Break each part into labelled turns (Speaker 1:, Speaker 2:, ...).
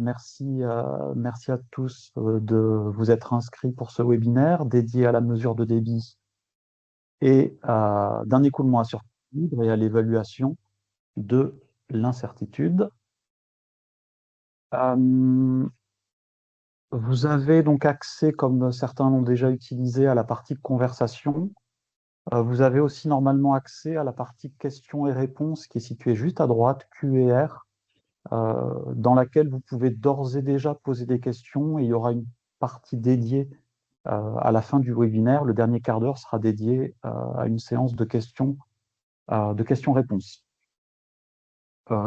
Speaker 1: Merci à tous de vous être inscrits pour ce webinaire dédié à la mesure de débit et d'un écoulement à surface libre et à l'évaluation de l'incertitude. Vous avez donc accès, comme certains l'ont déjà utilisé, à la partie conversation. Vous avez aussi normalement accès à la partie questions et réponses qui est située juste à droite, Q et R, dans laquelle vous pouvez d'ores et déjà poser des questions et il y aura une partie dédiée à la fin du webinaire. Le dernier quart d'heure sera dédié à une séance de questions-réponses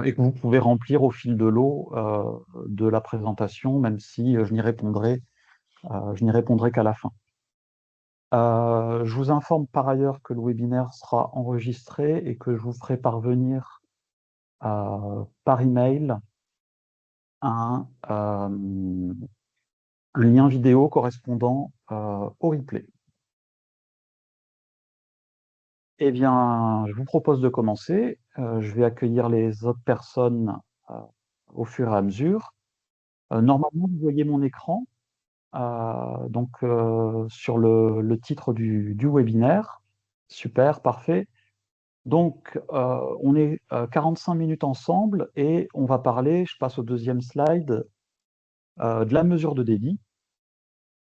Speaker 1: et que vous pouvez remplir au fil de l'eau de la présentation, même si je n'y répondrai qu'à la fin. Je vous informe par ailleurs que le webinaire sera enregistré et que je vous ferai parvenir par email un lien vidéo correspondant au replay. Eh bien, je vous propose de commencer. Je vais accueillir les autres personnes euh, au fur et à mesure. Normalement, vous voyez mon écran sur le titre du webinaire. Super, parfait. Donc, on est 45 minutes ensemble et on va parler, je passe au deuxième slide, de la mesure de débit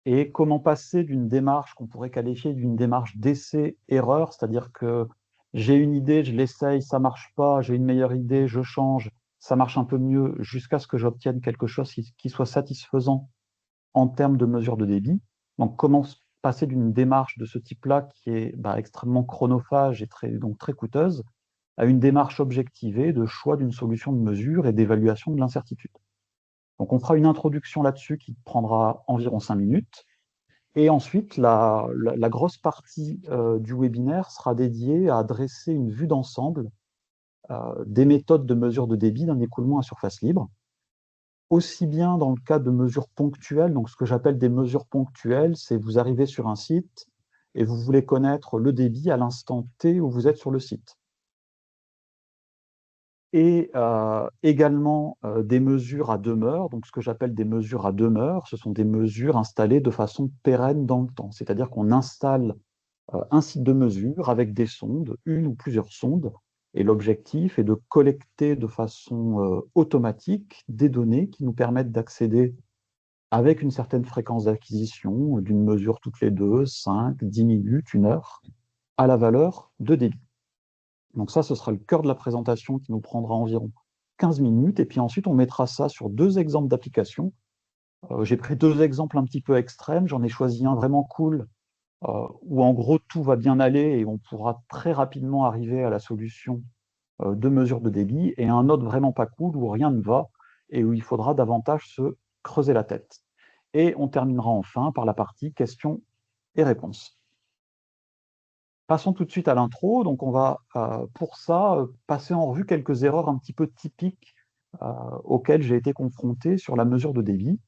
Speaker 1: et comment passer d'une démarche qu'on pourrait qualifier d'une démarche d'essai-erreur, c'est-à-dire que j'ai une idée, je l'essaye, ça marche pas, j'ai une meilleure idée, je change, ça marche un peu mieux, jusqu'à ce que j'obtienne quelque chose qui soit satisfaisant en termes de mesure de débit. Donc, comment passer d'une démarche de ce type-là, qui est extrêmement chronophage et donc très coûteuse, à une démarche objectivée de choix d'une solution de mesure et d'évaluation de l'incertitude. Donc, on fera une introduction là-dessus qui prendra environ 5 minutes. Et ensuite, la grosse partie du webinaire sera dédiée à dresser une vue d'ensemble des méthodes de mesure de débit d'un écoulement à surface libre, aussi bien dans le cas de mesures ponctuelles. Donc, ce que j'appelle des mesures ponctuelles, c'est vous arrivez sur un site et vous voulez connaître le débit à l'instant T où vous êtes sur le site. Et également des mesures à demeure. Donc, ce que j'appelle des mesures à demeure, ce sont des mesures installées de façon pérenne dans le temps. C'est-à-dire qu'on installe un site de mesure avec des sondes, une ou plusieurs sondes, et l'objectif est de collecter de façon automatique des données qui nous permettent d'accéder avec une certaine fréquence d'acquisition, d'une mesure toutes les 2, 5, 10 minutes, 1 heure, à la valeur de débit. Donc ça, ce sera le cœur de la présentation qui nous prendra environ 15 minutes. Et puis ensuite, on mettra ça sur 2 exemples d'applications. J'ai pris 2 exemples un petit peu extrêmes. J'en ai choisi un vraiment cool, où en gros, tout va bien aller et on pourra très rapidement arriver à la solution de mesure de débit. Et un autre vraiment pas cool, où rien ne va et où il faudra davantage se creuser la tête. Et on terminera enfin par la partie questions et réponses. Passons tout de suite à l'intro. Donc, on va pour ça passer en revue quelques erreurs un petit peu typiques auxquelles j'ai été confronté sur la mesure de débit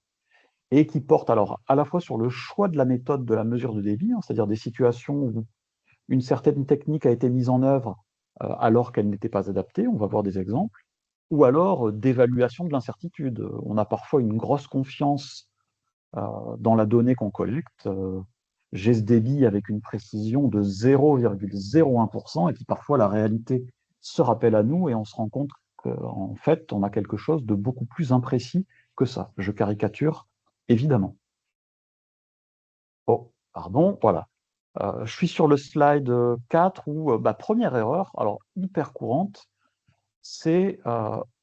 Speaker 1: et qui portent alors à la fois sur le choix de la méthode de la mesure de débit, hein, c'est-à-dire des situations où une certaine technique a été mise en œuvre alors qu'elle n'était pas adaptée, on va voir des exemples, ou alors d'évaluation de l'incertitude. On a parfois une grosse confiance dans la donnée qu'on collecte. J'ai ce débit avec une précision de 0,01%, et puis parfois la réalité se rappelle à nous et on se rend compte qu'en fait, on a quelque chose de beaucoup plus imprécis que ça. Je caricature, évidemment. Oh, pardon, voilà. Je suis sur le slide 4 où, première erreur, alors hyper courante, c'est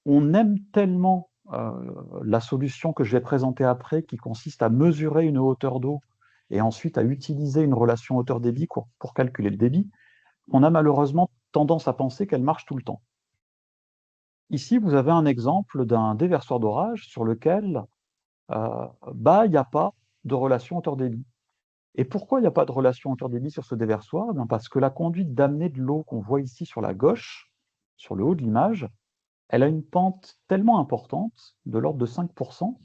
Speaker 1: on aime tellement la solution que je vais présenter après, qui consiste à mesurer une hauteur d'eau et ensuite à utiliser une relation hauteur-débit pour calculer le débit, qu'on a malheureusement tendance à penser qu'elle marche tout le temps. Ici, vous avez un exemple d'un déversoir d'orage sur lequel il n'y a pas de relation hauteur-débit. Et pourquoi il n'y a pas de relation hauteur-débit sur ce déversoir? Parce que la conduite d'amener de l'eau qu'on voit ici sur la gauche, sur le haut de l'image, elle a une pente tellement importante, de l'ordre de 5%,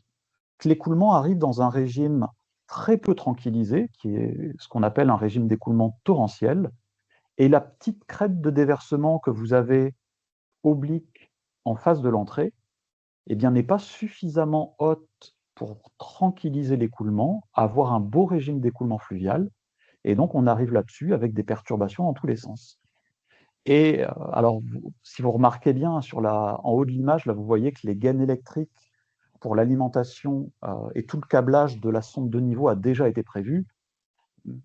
Speaker 1: que l'écoulement arrive dans un régime très peu tranquillisé, qui est ce qu'on appelle un régime d'écoulement torrentiel. Et la petite crête de déversement que vous avez oblique en face de l'entrée, eh bien, n'est pas suffisamment haute pour tranquilliser l'écoulement, avoir un beau régime d'écoulement fluvial, et donc on arrive là-dessus avec des perturbations dans tous les sens. Et alors, si vous remarquez bien, en haut de l'image, là, vous voyez que les gaines électriques pour l'alimentation et tout le câblage de la sonde de niveau a déjà été prévu.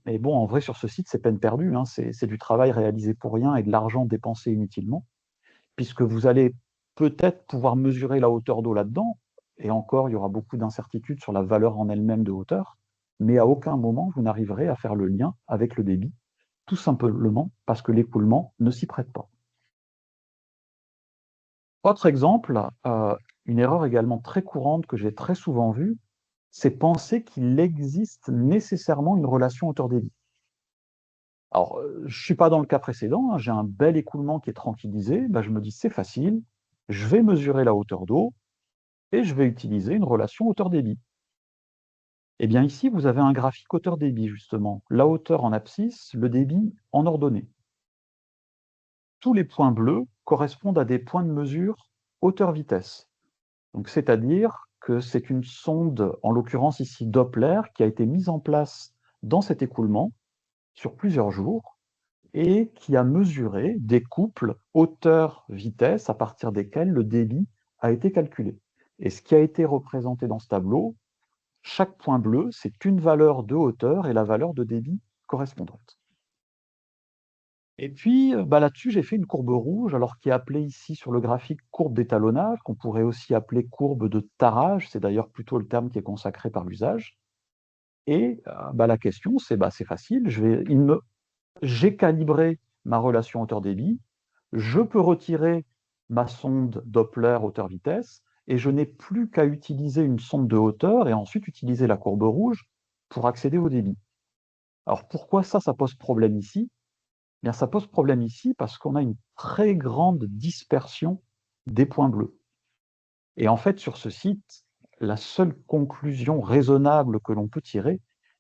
Speaker 1: Mais bon, en vrai, sur ce site, c'est peine perdue, hein. C'est du travail réalisé pour rien et de l'argent dépensé inutilement, puisque vous allez peut-être pouvoir mesurer la hauteur d'eau là-dedans, et encore, il y aura beaucoup d'incertitudes sur la valeur en elle-même de hauteur, mais à aucun moment, vous n'arriverez à faire le lien avec le débit, tout simplement parce que l'écoulement ne s'y prête pas. Autre exemple, une erreur également très courante que j'ai très souvent vue, c'est penser qu'il existe nécessairement une relation hauteur-débit. Alors, je ne suis pas dans le cas précédent, hein, j'ai un bel écoulement qui est tranquillisé, bah, je me dis c'est facile, je vais mesurer la hauteur d'eau et je vais utiliser une relation hauteur-débit. Eh bien ici, vous avez un graphique hauteur-débit justement, la hauteur en abscisse, le débit en ordonnée. Tous les points bleus correspondent à des points de mesure hauteur-vitesse. Donc, c'est-à-dire que c'est une sonde, en l'occurrence ici Doppler, qui a été mise en place dans cet écoulement sur plusieurs jours et qui a mesuré des couples hauteur-vitesse à partir desquels le débit a été calculé. Et ce qui a été représenté dans ce tableau, chaque point bleu, c'est une valeur de hauteur et la valeur de débit correspondante. Et puis, là-dessus, j'ai fait une courbe rouge, alors qui est appelée ici sur le graphique courbe d'étalonnage, qu'on pourrait aussi appeler courbe de tarage, c'est d'ailleurs plutôt le terme qui est consacré par l'usage. Et la question, c'est facile, j'ai calibré ma relation hauteur-débit, je peux retirer ma sonde Doppler hauteur-vitesse, et je n'ai plus qu'à utiliser une sonde de hauteur et ensuite utiliser la courbe rouge pour accéder au débit. Alors pourquoi ça pose problème ici? Eh bien, ça pose problème ici parce qu'on a une très grande dispersion des points bleus. Et en fait, sur ce site, la seule conclusion raisonnable que l'on peut tirer,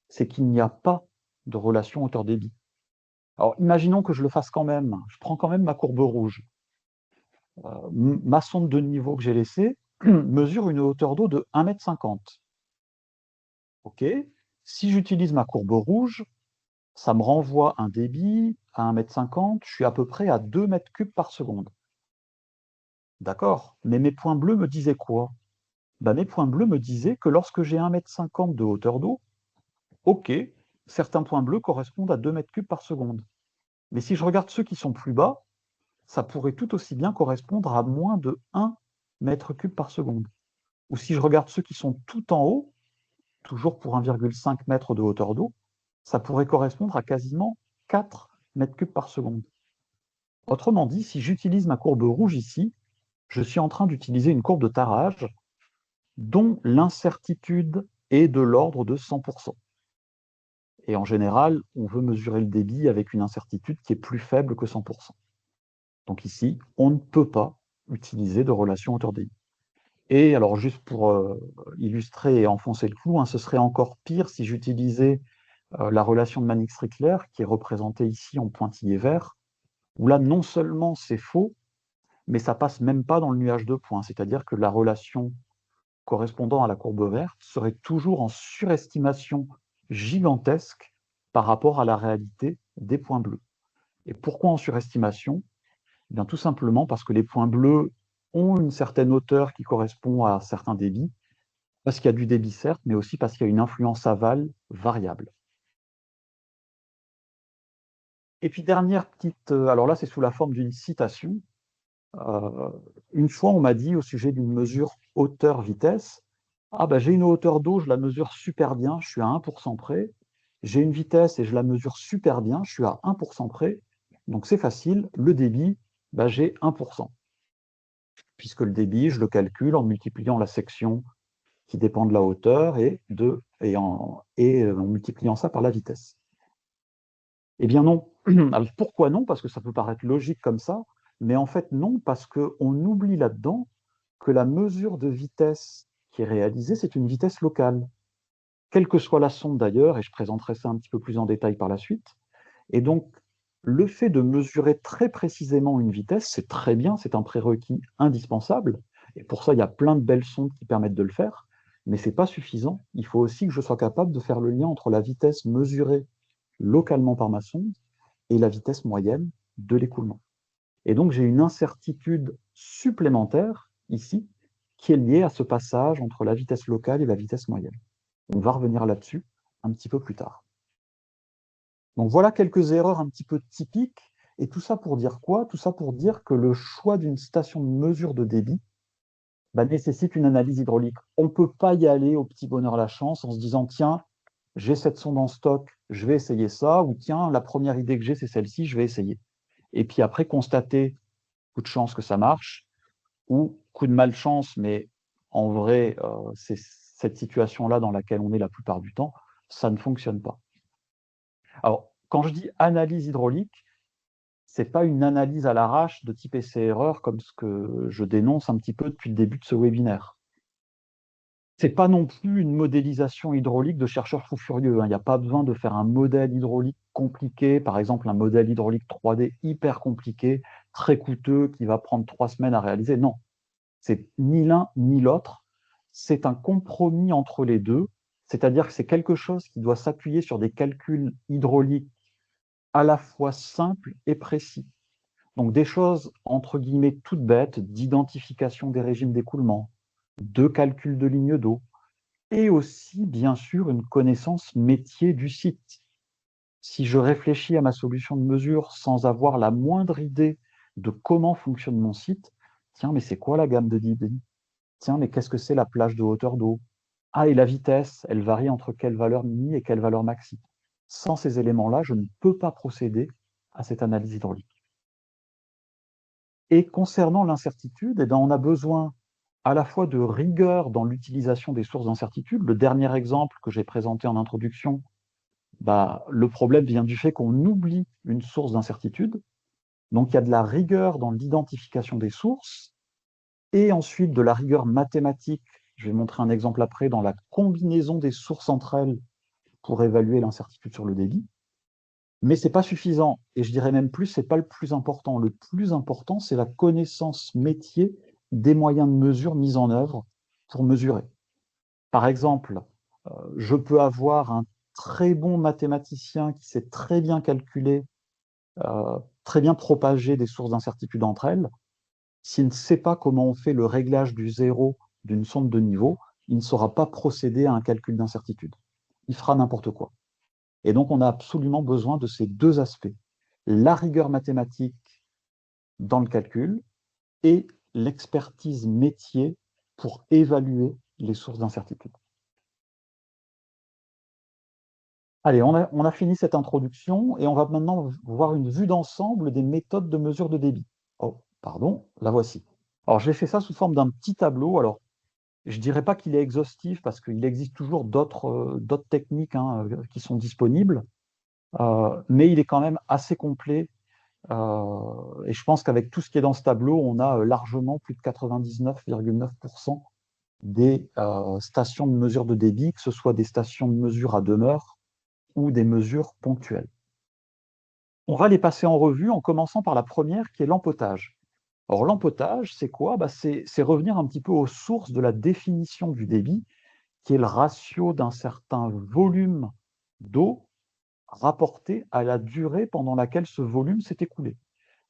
Speaker 1: c'est qu'il n'y a pas de relation hauteur-débit. Alors, imaginons que je le fasse quand même. Je prends quand même ma courbe rouge. Ma sonde de niveau que j'ai laissée mesure une hauteur d'eau de 1,50 m. OK. Si j'utilise ma courbe rouge, ça me renvoie un débit à 1,50 m, je suis à peu près à 2 m3 par seconde. D'accord, mais mes points bleus me disaient quoi? Mes points bleus me disaient que lorsque j'ai 1,50 m de hauteur d'eau, ok, certains points bleus correspondent à 2 m3 par seconde. Mais si je regarde ceux qui sont plus bas, ça pourrait tout aussi bien correspondre à moins de 1 m3 par seconde. Ou si je regarde ceux qui sont tout en haut, toujours pour 1,5 m de hauteur d'eau, ça pourrait correspondre à quasiment 4 m3 par seconde. Autrement dit, si j'utilise ma courbe rouge ici, je suis en train d'utiliser une courbe de tarage dont l'incertitude est de l'ordre de 100%. Et en général, on veut mesurer le débit avec une incertitude qui est plus faible que 100%. Donc ici, on ne peut pas utiliser de relation hauteur-débit. Et alors, juste pour illustrer et enfoncer le clou, hein, ce serait encore pire si j'utilisais la relation de Mannix-Strickler, qui est représentée ici en pointillé vert, où là, non seulement c'est faux, mais ça passe même pas dans le nuage de points. C'est-à-dire que la relation correspondant à la courbe verte serait toujours en surestimation gigantesque par rapport à la réalité des points bleus. Et pourquoi en surestimation? Eh bien, tout simplement parce que les points bleus ont une certaine hauteur qui correspond à certains débits, parce qu'il y a du débit certes, mais aussi parce qu'il y a une influence aval variable. Et puis dernière petite, alors là c'est sous la forme d'une citation. Une fois on m'a dit au sujet d'une mesure hauteur-vitesse, ah j'ai une hauteur d'eau, je la mesure super bien, je suis à 1% près. J'ai une vitesse et je la mesure super bien, je suis à 1% près. Donc c'est facile, le débit, j'ai 1%. Puisque le débit, je le calcule en multipliant la section qui dépend de la hauteur en multipliant ça par la vitesse. Eh bien non. Alors pourquoi non? Parce que ça peut paraître logique comme ça, mais en fait non, parce qu'on oublie là-dedans que la mesure de vitesse qui est réalisée, c'est une vitesse locale, quelle que soit la sonde d'ailleurs, et je présenterai ça un petit peu plus en détail par la suite. Et donc, le fait de mesurer très précisément une vitesse, c'est très bien, c'est un prérequis indispensable, Et pour ça, il y a plein de belles sondes qui permettent de le faire, mais ce n'est pas suffisant. Il faut aussi que je sois capable de faire le lien entre la vitesse mesurée localement par ma sonde et la vitesse moyenne de l'écoulement. Et donc, j'ai une incertitude supplémentaire ici qui est liée à ce passage entre la vitesse locale et la vitesse moyenne. On va revenir là-dessus un petit peu plus tard. Donc voilà quelques erreurs un petit peu typiques. Et tout ça pour dire quoi? Tout ça pour dire que le choix d'une station de mesure de débit nécessite une analyse hydraulique. On ne peut pas y aller au petit bonheur la chance en se disant, tiens, j'ai cette sonde en stock, je vais essayer ça, ou tiens, la première idée que j'ai, c'est celle-ci, je vais essayer. Et puis après, constater, coup de chance que ça marche, ou coup de malchance, mais en vrai, c'est cette situation-là dans laquelle on est la plupart du temps, ça ne fonctionne pas. Alors, quand je dis analyse hydraulique, ce n'est pas une analyse à l'arrache de type essai-erreur comme ce que je dénonce un petit peu depuis le début de ce webinaire. Ce n'est pas non plus une modélisation hydraulique de chercheurs fous furieux. Il n'y a pas besoin de faire un modèle hydraulique compliqué, par exemple un modèle hydraulique 3D hyper compliqué, très coûteux, qui va prendre 3 semaines à réaliser. Non, c'est ni l'un ni l'autre. C'est un compromis entre les deux, c'est-à-dire que c'est quelque chose qui doit s'appuyer sur des calculs hydrauliques à la fois simples et précis. Donc des choses, entre guillemets, toutes bêtes, d'identification des régimes d'écoulement, de calcul de ligne d'eau, et aussi, bien sûr, une connaissance métier du site. Si je réfléchis à ma solution de mesure sans avoir la moindre idée de comment fonctionne mon site, tiens, mais c'est quoi la gamme de débit? Tiens, mais qu'est-ce que c'est la plage de hauteur d'eau? Ah, et la vitesse, elle varie entre quelle valeur mini et quelle valeur maxi. Sans ces éléments-là, je ne peux pas procéder à cette analyse hydraulique. Et concernant l'incertitude, eh bien, on a besoin à la fois de rigueur dans l'utilisation des sources d'incertitude. Le dernier exemple que j'ai présenté en introduction, le problème vient du fait qu'on oublie une source d'incertitude. Donc il y a de la rigueur dans l'identification des sources et ensuite de la rigueur mathématique. Je vais montrer un exemple après dans la combinaison des sources entre elles pour évaluer l'incertitude sur le débit. Mais ce n'est pas suffisant. Et je dirais même plus, ce n'est pas le plus important. Le plus important, c'est la connaissance métier des moyens de mesure mis en œuvre pour mesurer. Par exemple, je peux avoir un très bon mathématicien qui sait très bien calculer, très bien propager des sources d'incertitude entre elles. S'il ne sait pas comment on fait le réglage du zéro d'une sonde de niveau, il ne saura pas procéder à un calcul d'incertitude. Il fera n'importe quoi. Et donc, on a absolument besoin de ces deux aspects. La rigueur mathématique dans le calcul et l'expertise métier pour évaluer les sources d'incertitude. Allez, on a fini cette introduction et on va maintenant voir une vue d'ensemble des méthodes de mesure de débit. Oh, pardon, la voici. Alors, j'ai fait ça sous forme d'un petit tableau. Alors, je ne dirais pas qu'il est exhaustif parce qu'il existe toujours d'autres techniques qui sont disponibles, mais il est quand même assez complet. Et je pense qu'avec tout ce qui est dans ce tableau, on a largement plus de 99,9% des stations de mesure de débit, que ce soit des stations de mesure à demeure ou des mesures ponctuelles. On va les passer en revue en commençant par la première qui est l'empotage. Alors l'empotage, c'est quoi? C'est revenir un petit peu aux sources de la définition du débit, qui est le ratio d'un certain volume d'eau rapporté à la durée pendant laquelle ce volume s'est écoulé.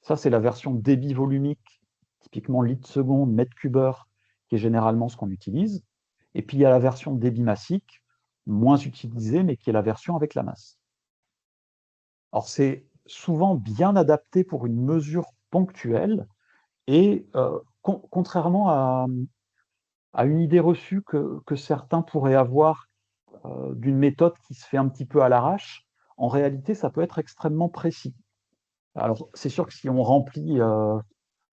Speaker 1: Ça, c'est la version débit volumique, typiquement litre seconde, mètre cubeur, qui est généralement ce qu'on utilise. Et puis il y a la version débit massique, moins utilisée, mais qui est la version avec la masse. Alors c'est souvent bien adapté pour une mesure ponctuelle et contrairement à une idée reçue que certains pourraient avoir d'une méthode qui se fait un petit peu à l'arrache, en réalité, ça peut être extrêmement précis. Alors, c'est sûr que si on remplit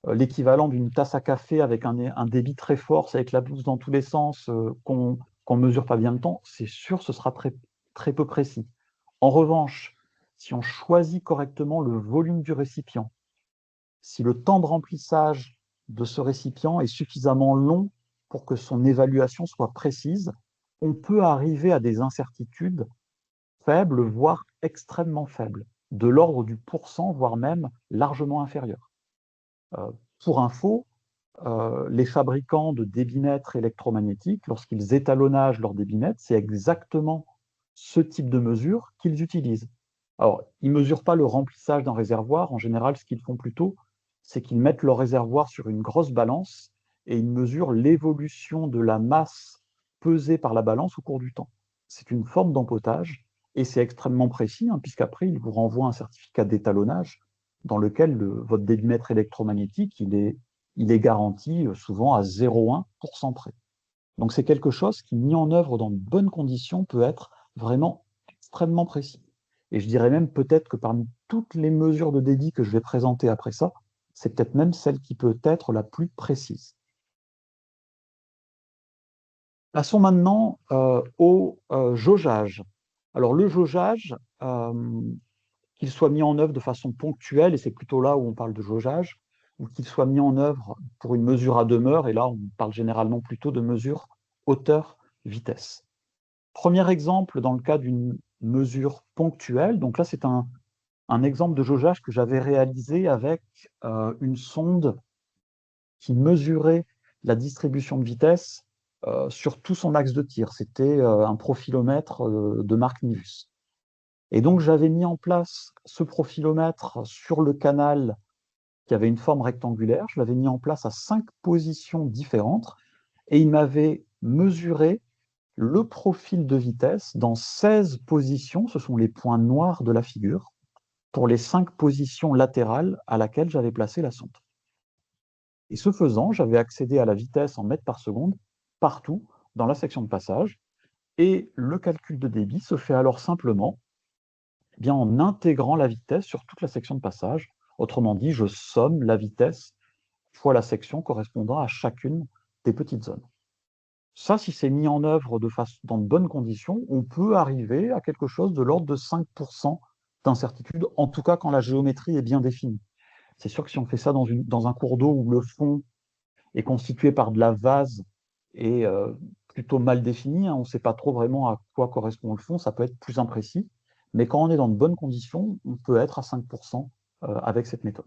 Speaker 1: l'équivalent d'une tasse à café avec un débit très fort, ça éclabousse dans tous les sens, qu'on ne mesure pas bien le temps, c'est sûr ce sera très, très peu précis. En revanche, si on choisit correctement le volume du récipient, si le temps de remplissage de ce récipient est suffisamment long pour que son évaluation soit précise, on peut arriver à des incertitudes faibles, voire extrêmement faibles, de l'ordre du pourcent, voire même largement inférieur. Pour info, les fabricants de débitmètres électromagnétiques, lorsqu'ils étalonnagent leur débitmètre, c'est exactement ce type de mesure qu'ils utilisent. Alors, ils ne mesurent pas le remplissage d'un réservoir. En général, ce qu'ils font plutôt, c'est qu'ils mettent leur réservoir sur une grosse balance et ils mesurent l'évolution de la masse pesée par la balance au cours du temps. C'est une forme d'empotage et c'est extrêmement précis, hein, puisqu'après, ils vous renvoient un certificat d'étalonnage dans lequel votre débitmètre électromagnétique, il est garanti souvent à 0,1% près. Donc c'est quelque chose qui, mis en œuvre dans de bonnes conditions, peut être vraiment extrêmement précis. Et je dirais même peut-être que parmi toutes les mesures de débit que je vais présenter après ça, c'est peut-être même celle qui peut être la plus précise. Passons maintenant au jaugeage. Alors le jaugeage, qu'il soit mis en œuvre de façon ponctuelle, et c'est plutôt là où on parle de jaugeage, ou qu'il soit mis en œuvre pour une mesure à demeure, et là on parle généralement plutôt de mesure hauteur-vitesse. Premier exemple dans le cas d'une mesure ponctuelle, donc là c'est un exemple de jaugeage que j'avais réalisé avec une sonde qui mesurait la distribution de vitesse sur tout son axe de tir. C'était un profilomètre de marque Nivus. Et donc, j'avais mis en place ce profilomètre sur le canal qui avait une forme rectangulaire. Je l'avais mis en place à 5 positions différentes et il m'avait mesuré le profil de vitesse dans 16 positions. Ce sont les points noirs de la figure pour les 5 positions latérales à laquelle j'avais placé la sonde. Et ce faisant, j'avais accédé à la vitesse en mètres par seconde partout dans la section de passage. Et le calcul de débit se fait alors simplement bien, en intégrant la vitesse sur toute la section de passage. Autrement dit, je somme la vitesse fois la section correspondant à chacune des petites zones. Ça, si c'est mis en œuvre dans de bonnes conditions, on peut arriver à quelque chose de l'ordre de 5% d'incertitude, en tout cas quand la géométrie est bien définie. C'est sûr que si on fait ça dans un cours d'eau où le fond est constitué par de la vase et plutôt mal défini, hein, on ne sait pas trop vraiment à quoi correspond le fond, ça peut être plus imprécis. Mais quand on est dans de bonnes conditions, on peut être à 5% avec cette méthode.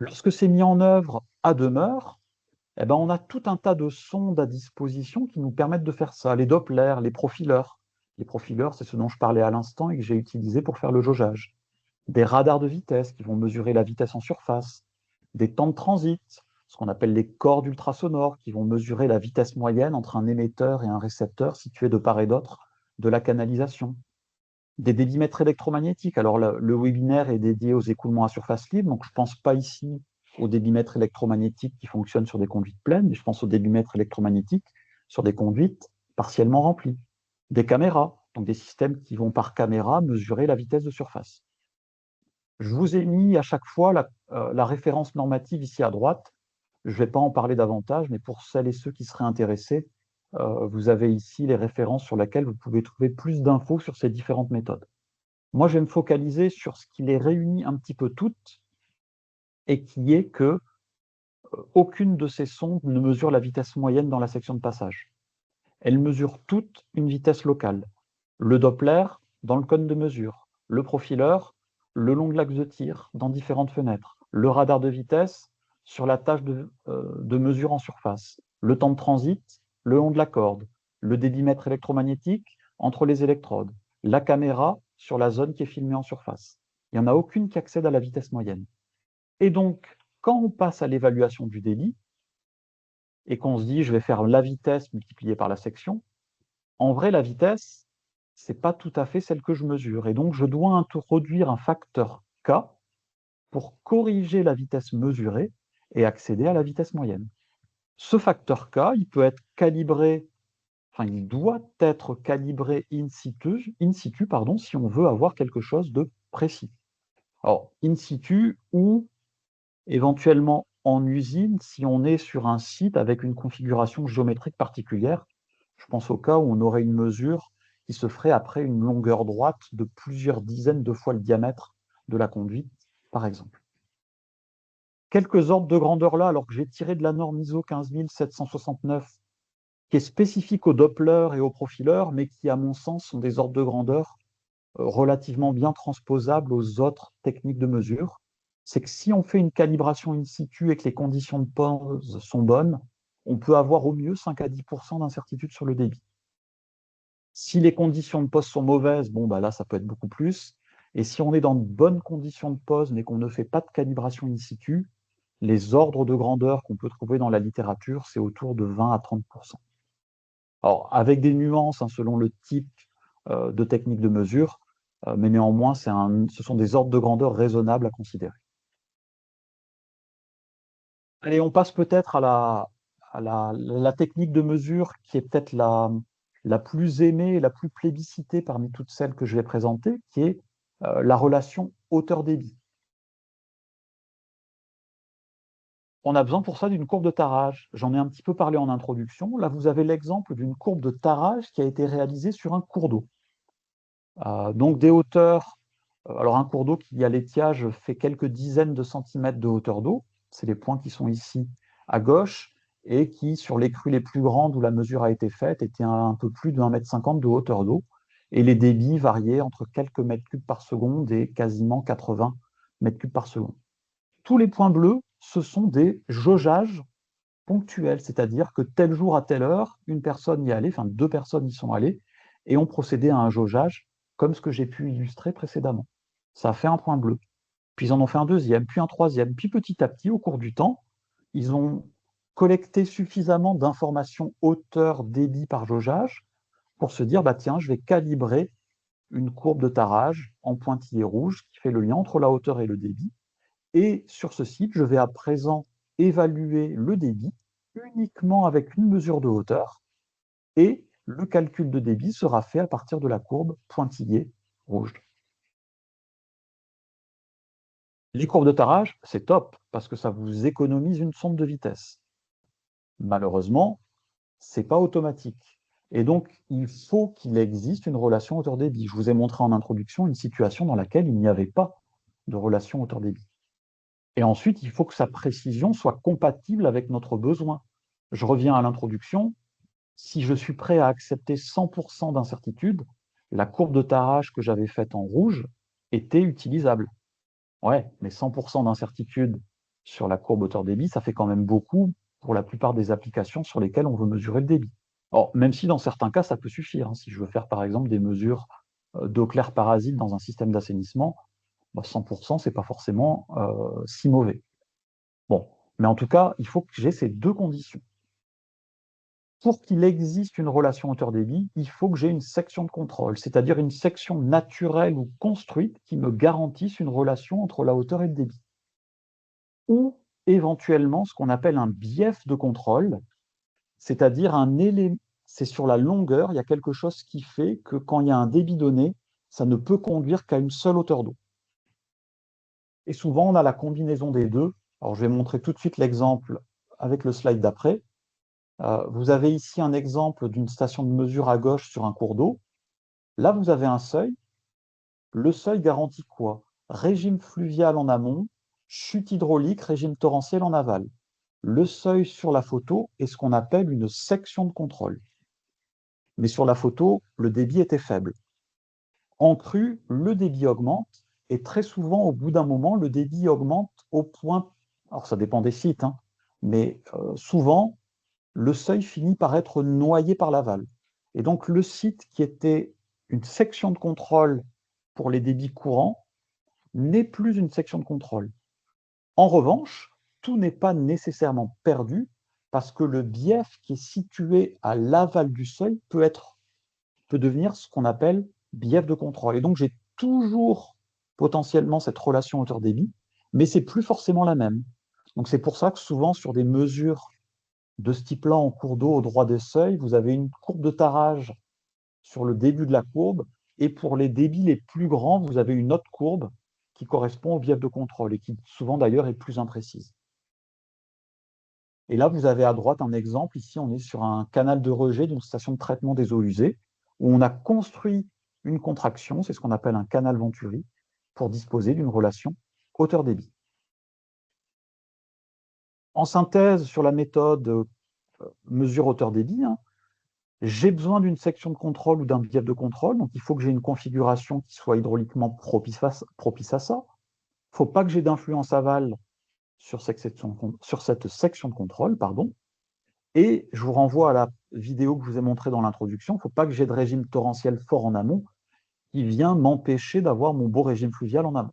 Speaker 1: Lorsque c'est mis en œuvre à demeure, eh ben, on a tout un tas de sondes à disposition qui nous permettent de faire ça. Les Doppler, les profileurs. Les profileurs, c'est ce dont je parlais à l'instant et que j'ai utilisé pour faire le jaugeage. Des radars de vitesse qui vont mesurer la vitesse en surface. Des temps de transit, ce qu'on appelle les cordes ultrasonores, qui vont mesurer la vitesse moyenne entre un émetteur et un récepteur situés de part et d'autre de la canalisation. Des débitmètres électromagnétiques. Alors, le webinaire est dédié aux écoulements à surface libre, donc je ne pense pas ici aux débitmètres électromagnétiques qui fonctionnent sur des conduites pleines, mais je pense aux débitmètres électromagnétiques sur des conduites partiellement remplies. Des caméras, donc des systèmes qui vont par caméra mesurer la vitesse de surface. Je vous ai mis à chaque fois la référence normative ici à droite. Je ne vais pas en parler davantage, mais pour celles et ceux qui seraient intéressés, vous avez ici les références sur lesquelles vous pouvez trouver plus d'infos sur ces différentes méthodes. Moi, je vais me focaliser sur ce qui les réunit un petit peu toutes et qui est que aucune de ces sondes ne mesure la vitesse moyenne dans la section de passage. Elles mesurent toutes une vitesse locale. Le Doppler dans le cône de mesure, le profileur le long de l'axe de tir dans différentes fenêtres, le radar de vitesse sur la tâche de mesure en surface, le temps de transit le long de la corde, le débitmètre électromagnétique entre les électrodes, la caméra sur la zone qui est filmée en surface. Il n'y en a aucune qui accède à la vitesse moyenne. Et donc, quand on passe à l'évaluation du débit, et qu'on se dit je vais faire la vitesse multipliée par la section, en vrai, la vitesse, ce n'est pas tout à fait celle que je mesure. Et donc, je dois introduire un facteur K pour corriger la vitesse mesurée et accéder à la vitesse moyenne. Ce facteur K, il peut être calibré, enfin, il doit être calibré in situ, si on veut avoir quelque chose de précis. Alors, in situ ou éventuellement en usine, si on est sur un site avec une configuration géométrique particulière. Je pense au cas où on aurait une mesure qui se ferait après une longueur droite de plusieurs dizaines de fois le diamètre de la conduite, par exemple. Quelques ordres de grandeur là, alors que j'ai tiré de la norme ISO 15769, qui est spécifique au Doppler et au profileur, mais qui, à mon sens, sont des ordres de grandeur relativement bien transposables aux autres techniques de mesure. c'est que si on fait une calibration in situ et que les conditions de pose sont bonnes, on peut avoir au mieux 5 à 10% d'incertitude sur le débit. Si les conditions de pose sont mauvaises, bon, bah là, ça peut être beaucoup plus. Et si on est dans de bonnes conditions de pose, mais qu'on ne fait pas de calibration in situ, les ordres de grandeur qu'on peut trouver dans la littérature, c'est autour de 20 à 30%. Alors, avec des nuances selon le type de technique de mesure, mais néanmoins, ce sont des ordres de grandeur raisonnables à considérer. Allez, on passe peut-être à la technique de mesure qui est peut-être la plus aimée et la plus plébiscitée parmi toutes celles que je vais présenter, qui est la relation hauteur-débit. On a besoin pour ça d'une courbe de tarage. J'en ai un petit peu parlé en introduction. Là, vous avez l'exemple d'une courbe de tarage qui a été réalisée sur un cours d'eau. Donc des hauteurs, alors un cours d'eau qui à l'étiage fait quelques dizaines de centimètres de hauteur d'eau, c'est les points qui sont ici à gauche, et qui, sur les crues les plus grandes où la mesure a été faite, étaient un peu plus de 1,50 m de hauteur d'eau, et les débits variaient entre quelques mètres cubes par seconde et quasiment 80 mètres cubes par seconde. Tous les points bleus, ce sont des jaugeages ponctuels, c'est-à-dire que tel jour à telle heure, une personne y allait, enfin 2 personnes y sont allées, et ont procédé à un jaugeage, comme ce que j'ai pu illustrer précédemment. Ça a fait un point bleu. Puis ils en ont fait un deuxième, puis un troisième, puis petit à petit, au cours du temps, ils ont collecté suffisamment d'informations hauteur, débit par jaugeage pour se dire, bah tiens, je vais calibrer une courbe de tarage en pointillé rouge qui fait le lien entre la hauteur et le débit. Et sur ce site, je vais à présent évaluer le débit uniquement avec une mesure de hauteur, et le calcul de débit sera fait à partir de la courbe pointillée rouge. Les courbes de tarage, c'est top, parce que ça vous économise une sonde de vitesse. Malheureusement, ce n'est pas automatique. Et donc, il faut qu'il existe une relation hauteur-débit. Je vous ai montré en introduction une situation dans laquelle il n'y avait pas de relation hauteur-débit. Et ensuite, il faut que sa précision soit compatible avec notre besoin. Je reviens à l'introduction. Si je suis prêt à accepter 100% d'incertitude, la courbe de tarage que j'avais faite en rouge était utilisable. Ouais, mais 100% d'incertitude sur la courbe hauteur-débit, ça fait quand même beaucoup pour la plupart des applications sur lesquelles on veut mesurer le débit. Alors, même si dans certains cas, ça peut suffire. Si je veux faire par exemple des mesures d'eau claire parasite dans un système d'assainissement, 100%, ce n'est pas forcément si mauvais. Bon, mais en tout cas, il faut que j'ai ces deux conditions. Pour qu'il existe une relation hauteur-débit, il faut que j'ai une section de contrôle, c'est-à-dire une section naturelle ou construite qui me garantisse une relation entre la hauteur et le débit. Ou éventuellement ce qu'on appelle un bief de contrôle, c'est-à-dire un élément, c'est sur la longueur, il y a quelque chose qui fait que quand il y a un débit donné, ça ne peut conduire qu'à une seule hauteur d'eau. Et souvent, on a la combinaison des deux. Alors, je vais montrer tout de suite l'exemple avec le slide d'après. Vous avez ici un exemple d'une station de mesure à gauche sur un cours d'eau. Là, vous avez un seuil. Le seuil garantit quoi? Régime fluvial en amont, chute hydraulique, régime torrentiel en aval. Le seuil sur la photo est ce qu'on appelle une section de contrôle. Mais sur la photo, le débit était faible. En crue, le débit augmente, et très souvent, au bout d'un moment, le débit augmente au point, alors ça dépend des sites, mais souvent, le seuil finit par être noyé par l'aval. Et donc le site qui était une section de contrôle pour les débits courants n'est plus une section de contrôle. En revanche, tout n'est pas nécessairement perdu, parce que le bief qui est situé à l'aval du seuil peut devenir ce qu'on appelle bief de contrôle. Et donc j'ai toujours potentiellement cette relation hauteur-débit, mais c'est plus forcément la même. Donc c'est pour ça que souvent sur des mesures de ce type-là en cours d'eau au droit des seuils, vous avez une courbe de tarage sur le début de la courbe, et pour les débits les plus grands, vous avez une autre courbe qui correspond au bief de contrôle et qui souvent d'ailleurs est plus imprécise. Et là, vous avez à droite un exemple. Ici, on est sur un canal de rejet d'une station de traitement des eaux usées où on a construit une contraction, c'est ce qu'on appelle un canal Venturi, pour disposer d'une relation hauteur-débit. En synthèse, sur la méthode mesure hauteur-débit, j'ai besoin d'une section de contrôle ou d'un bief de contrôle, donc il faut que j'ai une configuration qui soit hydrauliquement propice à ça. faut pas que j'ai d'influence aval sur cette section de contrôle, pardon. Et je vous renvoie à la vidéo que je vous ai montrée dans l'introduction. Il ne faut pas que j'ai de régime torrentiel fort en amont qui vient m'empêcher d'avoir mon beau régime fluvial en amont.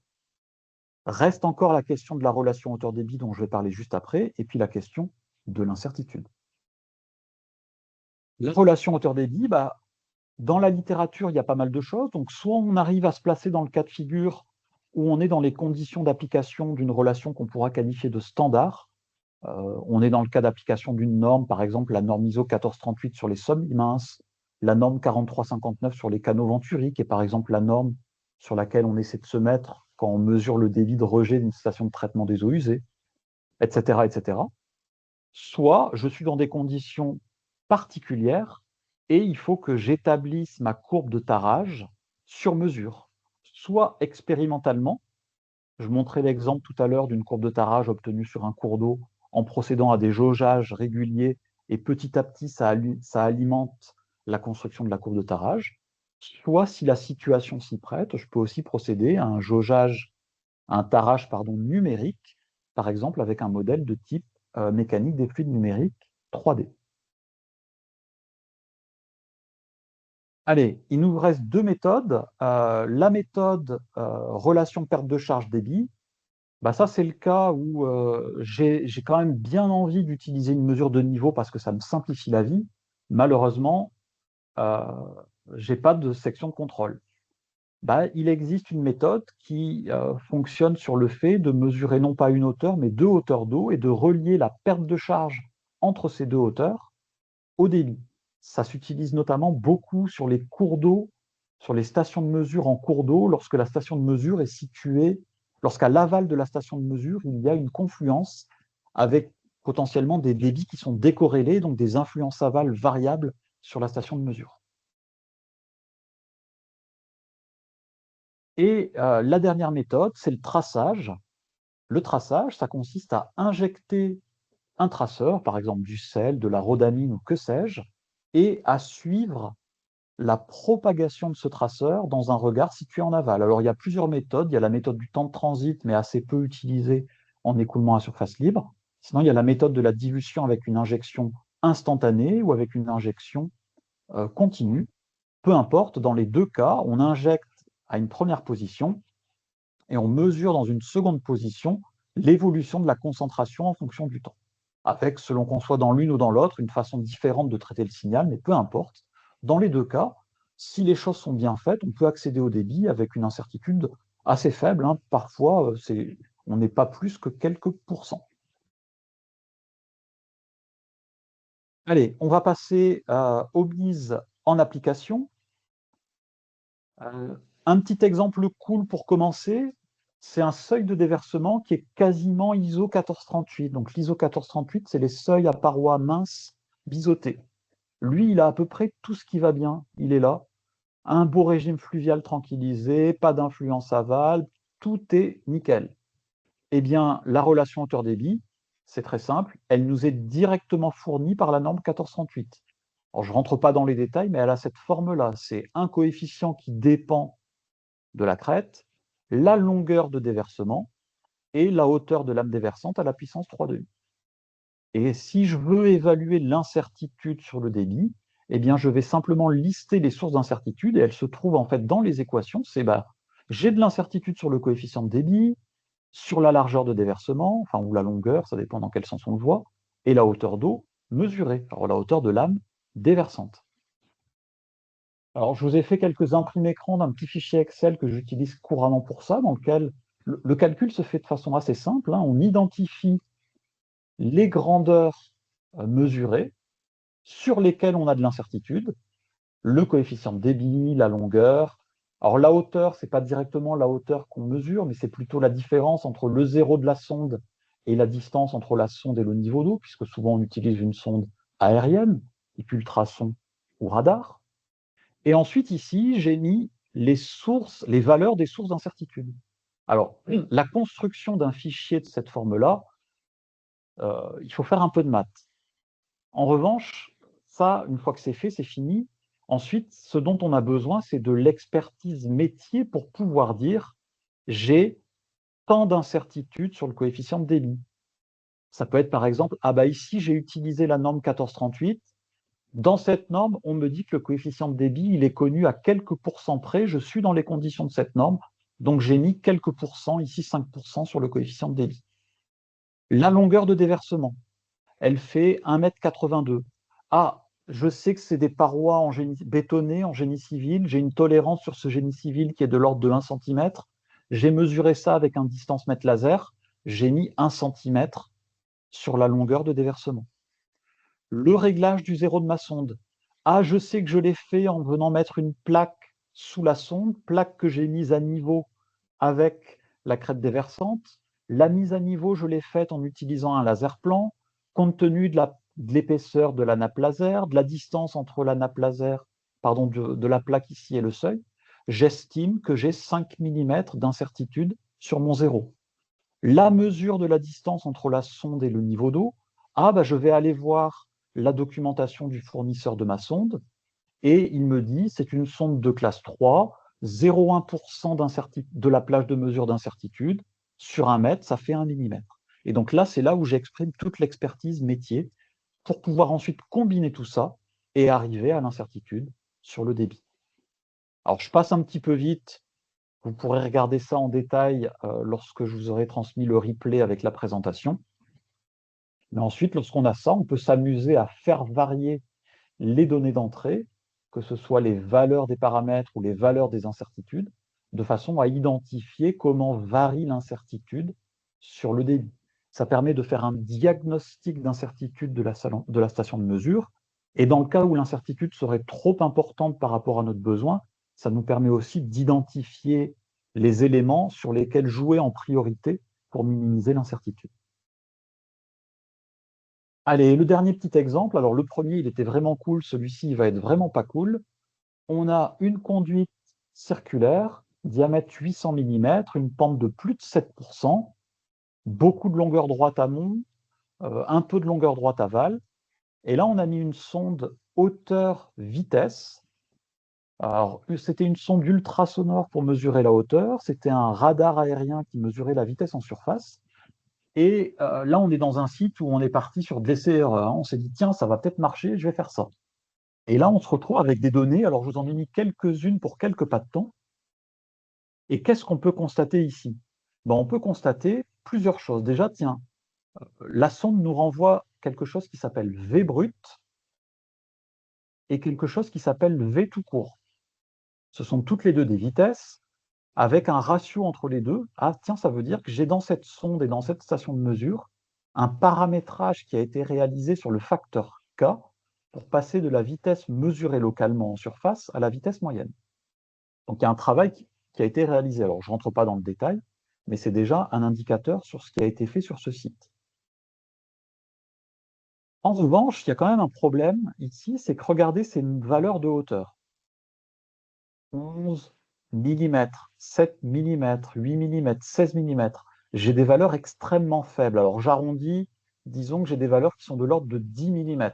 Speaker 1: Reste encore la question de la relation hauteur-débit dont je vais parler juste après, et puis la question de l'incertitude. La relation hauteur-débit, dans la littérature, il y a pas mal de choses. Donc, soit on arrive à se placer dans le cas de figure où on est dans les conditions d'application d'une relation qu'on pourra qualifier de standard. On est dans le cas d'application d'une norme, par exemple la norme ISO 1438 sur les sommes minces, la norme 4359 sur les canaux Venturi, qui est par exemple la norme sur laquelle on essaie de se mettre quand on mesure le débit de rejet d'une station de traitement des eaux usées, etc., etc. Soit je suis dans des conditions particulières et il faut que j'établisse ma courbe de tarage sur mesure, soit expérimentalement. Je montrais l'exemple tout à l'heure d'une courbe de tarage obtenue sur un cours d'eau en procédant à des jaugeages réguliers et petit à petit, ça alimente la construction de la courbe de tarage. Soit, si la situation s'y prête, je peux aussi procéder à un jaugeage, à un tarage numérique, par exemple avec un modèle de type mécanique des fluides numériques 3D. Allez, il nous reste deux méthodes. La méthode relation perte de charge débit, ça, c'est le cas où j'ai quand même bien envie d'utiliser une mesure de niveau parce que ça me simplifie la vie. Malheureusement, euh, je n'ai pas de section de contrôle. Il existe une méthode qui fonctionne sur le fait de mesurer non pas une hauteur, mais deux hauteurs d'eau et de relier la perte de charge entre ces deux hauteurs au débit. Ça s'utilise notamment beaucoup sur les cours d'eau, sur les stations de mesure en cours d'eau, lorsque la station de mesure est située, lorsqu'à l'aval de la station de mesure, il y a une confluence avec potentiellement des débits qui sont décorrélés, donc des influences aval variables sur la station de mesure. Et la dernière méthode, c'est le traçage. Le traçage, ça consiste à injecter un traceur, par exemple du sel, de la rhodamine ou que sais-je, et à suivre la propagation de ce traceur dans un regard situé en aval. Alors, il y a plusieurs méthodes. Il y a la méthode du temps de transit, mais assez peu utilisée en écoulement à surface libre. Sinon, il y a la méthode de la dilution avec une injection instantanée ou avec une injection continue. Peu importe, dans les deux cas, on injecte à une première position et on mesure dans une seconde position l'évolution de la concentration en fonction du temps. Avec, selon qu'on soit dans l'une ou dans l'autre, une façon différente de traiter le signal, mais peu importe. Dans les deux cas, si les choses sont bien faites, on peut accéder au débit avec une incertitude assez faible. Parfois, on n'est pas plus que quelques pourcents. Allez, on va passer aux mises en application. Un petit exemple cool pour commencer, c'est un seuil de déversement qui est quasiment ISO 1438. Donc l'ISO 1438, c'est les seuils à parois minces biseautés. Lui, il a à peu près tout ce qui va bien. Il est là. Un beau régime fluvial tranquillisé, pas d'influence aval, tout est nickel. Eh bien, la relation hauteur-débit, c'est très simple, elle nous est directement fournie par la norme 1438. Alors, je ne rentre pas dans les détails, mais elle a cette forme-là. C'est un coefficient qui dépend de la crête, la longueur de déversement et la hauteur de lame déversante à la puissance 3,5. Et si je veux évaluer l'incertitude sur le débit, eh bien, je vais simplement lister les sources d'incertitude et elles se trouvent en fait dans les équations. C'est j'ai de l'incertitude sur le coefficient de débit, sur la largeur de déversement, enfin ou la longueur, ça dépend dans quel sens on le voit, et la hauteur d'eau mesurée, alors la hauteur de lame déversante. Alors, je vous ai fait quelques imprimes écran d'un petit fichier Excel que j'utilise couramment pour ça, dans lequel le calcul se fait de façon assez simple. On identifie les grandeurs mesurées sur lesquelles on a de l'incertitude, le coefficient de débit, la longueur. Alors, la hauteur, ce n'est pas directement la hauteur qu'on mesure, mais c'est plutôt la différence entre le zéro de la sonde et la distance entre la sonde et le niveau d'eau, puisque souvent on utilise une sonde aérienne, type ultrason ou radar. Et ensuite, ici, j'ai mis les sources, les valeurs des sources d'incertitude. Alors, la construction d'un fichier de cette forme-là, il faut faire un peu de maths. En revanche, ça, une fois que c'est fait, c'est fini. Ensuite, ce dont on a besoin, c'est de l'expertise métier pour pouvoir dire j'ai tant d'incertitudes sur le coefficient de débit. Ça peut être par exemple, ah bah ici j'ai utilisé la norme 1438. Dans cette norme, on me dit que le coefficient de débit, il est connu à quelques pourcents près. Je suis dans les conditions de cette norme, donc j'ai mis quelques pourcents, ici 5% sur le coefficient de débit. La longueur de déversement, elle fait 1,82 m. Ah, je sais que c'est des parois en bétonnées en génie civil. J'ai une tolérance sur ce génie civil qui est de l'ordre de 1 cm. J'ai mesuré ça avec un distance mètre laser. J'ai mis 1 cm sur la longueur de déversement. Le réglage du zéro de ma sonde. Ah, je sais que je l'ai fait en venant mettre une plaque sous la sonde, plaque que j'ai mise à niveau avec la crête déversante. La mise à niveau, je l'ai faite en utilisant un laser plan, compte tenu de l'épaisseur de la nappe laser, de la distance entre la nappe laser, pardon, de la plaque ici et le seuil. J'estime que j'ai 5 mm d'incertitude sur mon zéro. La mesure de la distance entre la sonde et le niveau d'eau, ah bah je vais aller voir la documentation du fournisseur de ma sonde et il me dit c'est une sonde de classe 3, 0,1% de la plage de mesure d'incertitude sur 1 mètre, ça fait 1 mm. Et donc là, c'est là où j'exprime toute l'expertise métier pour pouvoir ensuite combiner tout ça et arriver à l'incertitude sur le débit. Alors je passe un petit peu vite. Vous pourrez regarder ça en détail lorsque je vous aurai transmis le replay avec la présentation. Mais ensuite, lorsqu'on a ça, on peut s'amuser à faire varier les données d'entrée, que ce soit les valeurs des paramètres ou les valeurs des incertitudes, de façon à identifier comment varie l'incertitude sur le débit. Ça permet de faire un diagnostic d'incertitude de la station de mesure. Et dans le cas où l'incertitude serait trop importante par rapport à notre besoin, ça nous permet aussi d'identifier les éléments sur lesquels jouer en priorité pour minimiser l'incertitude. Allez, le dernier petit exemple. Alors, le premier, il était vraiment cool. Celui-ci, il va être vraiment pas cool. On a une conduite circulaire, diamètre 800 mm, une pente de plus de 7%, beaucoup de longueur droite amont, un peu de longueur droite aval. Et là, on a mis une sonde hauteur-vitesse. Alors, c'était une sonde ultrasonore pour mesurer la hauteur. C'était un radar aérien qui mesurait la vitesse en surface. Et là, on est dans un site où on est parti sur de l'essai-erreur. On s'est dit, tiens, ça va peut-être marcher, je vais faire ça. Et là, on se retrouve avec des données. Alors, je vous en ai mis quelques-unes pour quelques pas de temps. Et qu'est-ce qu'on peut constater ici? Ben, on peut constater plusieurs choses. Déjà, tiens, la sonde nous renvoie quelque chose qui s'appelle V brut et quelque chose qui s'appelle V tout court. Ce sont toutes les deux des vitesses avec un ratio entre les deux. Ah, tiens, ça veut dire que j'ai dans cette sonde et dans cette station de mesure un paramétrage qui a été réalisé sur le facteur K pour passer de la vitesse mesurée localement en surface à la vitesse moyenne. Donc, il y a un travail qui a été réalisé. Alors, je ne rentre pas dans le détail, mais c'est déjà un indicateur sur ce qui a été fait sur ce site. En revanche, il y a quand même un problème ici, c'est que regardez ces valeurs de hauteur. 11 mm, 7 mm, 8 mm, 16 mm. J'ai des valeurs extrêmement faibles. Alors j'arrondis, disons que j'ai des valeurs qui sont de l'ordre de 10 mm.